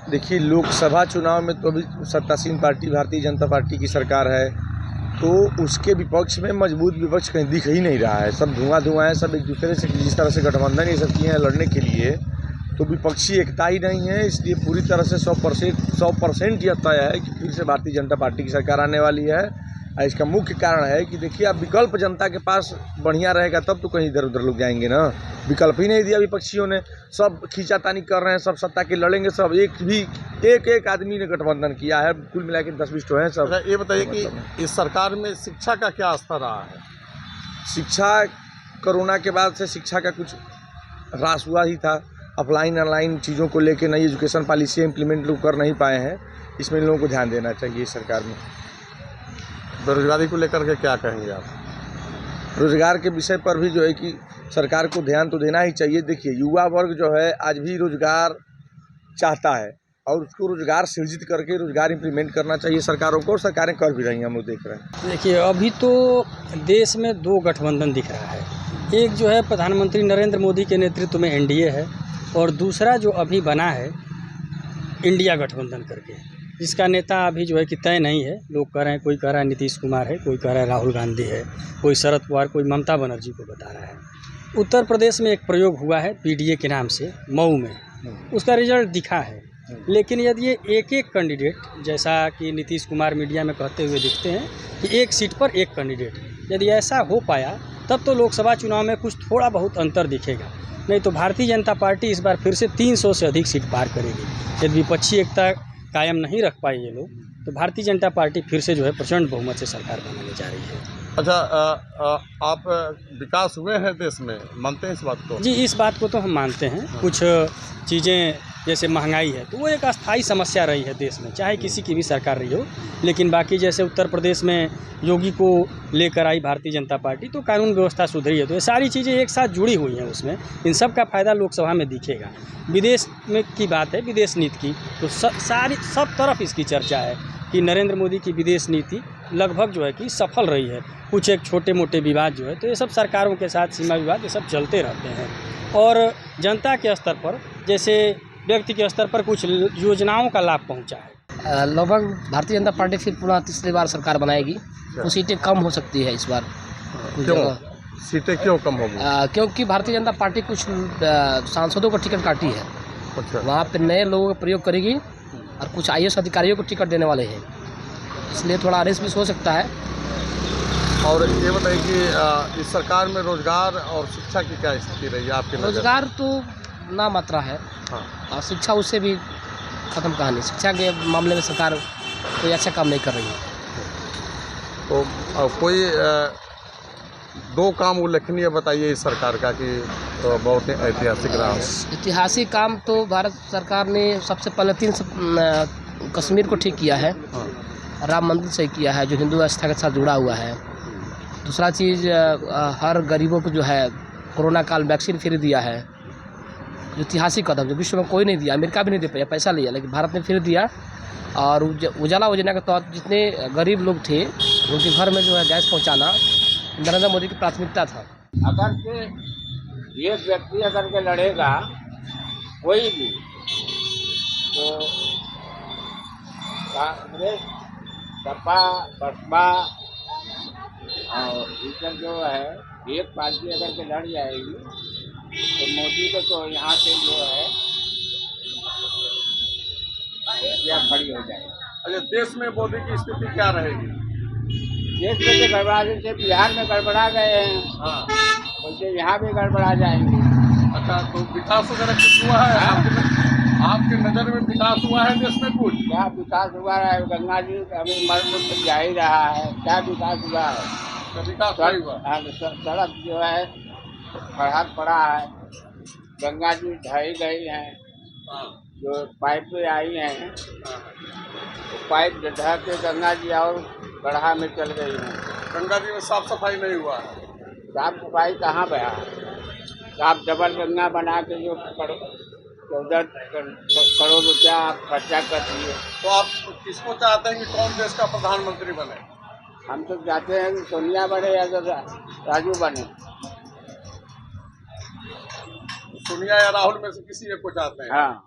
देखिए, लोकसभा चुनाव में तो अभी सत्तासीन पार्टी भारतीय जनता पार्टी की सरकार है, तो उसके विपक्ष में मजबूत विपक्ष कहीं दिख ही नहीं रहा है। सब धुआं है, सब एक दूसरे से जिस तरह से गठबंधन ये सब किए हैं लड़ने के लिए, तो विपक्षी एकता ही नहीं है। इसलिए पूरी तरह से 100% यह तय है कि फिर से भारतीय जनता पार्टी की सरकार आने वाली है। इसका मुख्य कारण है कि देखिए, अब विकल्प जनता के पास बढ़िया रहेगा तब तो कहीं इधर उधर लोग जाएंगे ना। विकल्प ही नहीं दिया विपक्षियों ने, सब खींचातानी कर रहे हैं, सब सत्ता के लड़ेंगे, सब एक आदमी ने गठबंधन किया है, कुल मिला के 10-20 तो हैं सब। ये बताइए कि इस सरकार में शिक्षा का क्या स्तर रहा है? शिक्षा, कोरोना के बाद से शिक्षा का कुछ ह्रास हुआ ही था। ऑफलाइन ऑनलाइन चीज़ों को लेके नई एजुकेशन पॉलिसी इम्प्लीमेंट लोग कर नहीं पाए हैं। इसमें लोगों को ध्यान देना चाहिए सरकार में। बेरोजगारी को लेकर के क्या कहेंगे आप? रोजगार के विषय पर भी जो है कि सरकार को ध्यान तो देना ही चाहिए। देखिए, युवा वर्ग जो है आज भी रोजगार चाहता है और उसको रोजगार सृजित करके रोजगार इम्प्लीमेंट करना चाहिए सरकारों को, और सरकारें कर भी रही हैं, हम लोग देख रहे हैं। देखिए, अभी तो देश में 2 गठबंधन दिख रहा है। एक जो है प्रधानमंत्री नरेंद्र मोदी के नेतृत्व में एनडीए है, और दूसरा जो अभी बना है इंडिया गठबंधन करके, जिसका नेता अभी जो है कि तय नहीं है। लोग कह रहे हैं, कोई कह रहा है नीतीश कुमार है, कोई कह रहा है राहुल गांधी है, कोई शरद पवार, कोई ममता बनर्जी को बता रहा है। उत्तर प्रदेश में एक प्रयोग हुआ है पीडीए के नाम से मऊ में, उसका रिजल्ट दिखा है। लेकिन यदि ये एक कैंडिडेट, जैसा कि नीतीश कुमार मीडिया में कहते हुए दिखते हैं कि एक सीट पर एक कैंडिडेट, यदि ऐसा हो पाया तब तो लोकसभा चुनाव में कुछ थोड़ा बहुत अंतर दिखेगा। नहीं तो भारतीय जनता पार्टी इस बार फिर से 300 से अधिक सीट पार करेगी। यदि विपक्षी एकता कायम नहीं रख पाए ये लोग, तो भारतीय जनता पार्टी फिर से जो है प्रचंड बहुमत से सरकार बनाने जा रही है। अच्छा, आप विकास हुए हैं देश में, मानते हैं इस बात को? जी, इस बात को तो हम मानते हैं। कुछ चीज़ें जैसे महंगाई है तो वो एक अस्थाई समस्या रही है देश में, चाहे किसी की भी सरकार रही हो। लेकिन बाकी जैसे उत्तर प्रदेश में योगी को लेकर आई भारतीय जनता पार्टी, तो कानून व्यवस्था सुधरी है। तो ये सारी चीज़ें एक साथ जुड़ी हुई हैं उसमें, इन सब का फ़ायदा लोकसभा में दिखेगा। विदेश में की बात है, विदेश नीति की, तो सब तरफ इसकी चर्चा है कि नरेंद्र मोदी की विदेश नीति लगभग जो है कि सफल रही है। कुछ एक छोटे मोटे विवाद जो है, तो ये सब सरकारों के साथ सीमा विवाद ये सब चलते रहते हैं। और जनता के स्तर पर, जैसे व्यक्ति के स्तर पर कुछ योजनाओं का लाभ पहुंचा है। लगभग भारतीय जनता पार्टी फिर पुनः तीसरी बार सरकार बनाएगी, तो सीटें कम हो सकती है इस बार। क्यों सीटें क्यों कम होगी? क्योंकि भारतीय जनता पार्टी कुछ सांसदों को टिकट काटी है। अच्छा। वहाँ पे नए लोगों का प्रयोग करेगी और कुछ आईएएस अधिकारियों को टिकट देने वाले हैं, इसलिए थोड़ा रेस भी हो सकता है। और ये बताइए कि इस सरकार में रोजगार और शिक्षा की क्या स्थिति रही है आपके नज़र? रोजगार तो ना मात्रा है, हाँ। और शिक्षा उससे भी ख़त्म कहानी। शिक्षा के मामले में सरकार कोई अच्छा काम नहीं कर रही है। तो कोई 2 काम उल्लेखनीय बताइए इस सरकार का कि बहुत ऐतिहासिक रहा हो। ऐतिहासिक काम तो भारत सरकार ने सबसे पहले 3 कश्मीर को ठीक किया है, राम मंदिर सही किया है जो हिंदू आस्था के साथ जुड़ा हुआ है। दूसरा चीज़, हर गरीबों को जो है कोरोना काल वैक्सीन फ्री दिया है, जो ऐतिहासिक कदम जो विश्व में कोई नहीं दिया, अमेरिका भी नहीं दे पाया, पैसा लिया, लेकिन भारत ने फ्री दिया। और उजाला योजना के तहत जितने गरीब लोग थे उनके घर में जो है गैस पहुंचाना नरेंद्र मोदी की प्राथमिकता था। अगर के एक व्यक्ति अगर के लड़ेगा कोई भी, तो कांग्रेस, सपा, बसपा और इधर जो है एक पार्टी अगर के लड़ जाएगी, तो मोदी को तो यहाँ से जो है क्या खड़ी हो जाएगी। अच्छा, देश में मोदी की स्थिति क्या रहेगी? देश में तो गड़बड़ा, जैसे बिहार में गड़बड़ा गए हैं, हाँ, वैसे यहाँ भी गड़बड़ा जाएंगे। अच्छा, तो विकास वगैरह कुछ हुआ है आपके नज़र में? विकास हुआ है देश में कुछ? क्या विकास हुआ है? गंगा जी अभी मर्म जा ही रहा है, क्या विकास हुआ है? तो विकास नहीं हुआ। सड़क जो है खड़ा पड़ा है, गंगा जी ढही गई हैं, जो पाइपें आई हैं, तो पाइप ढह के गंगा जी और गड्ढा में चल गई हैं। गंगा जी में साफ सफाई नहीं हुआ है। साफ सफाई कहाँ बया? आप डबल गंगा बना के जो 14 करोड़ रुपया आप खर्चा कर दिए। तो आप किसको चाहते हैं कि कौन देश का प्रधानमंत्री बने? हम तो चाहते हैं कि सोनिया बने या राजू बने। सोनिया या राहुल में से किसी एक को चाहते हैं? हाँ।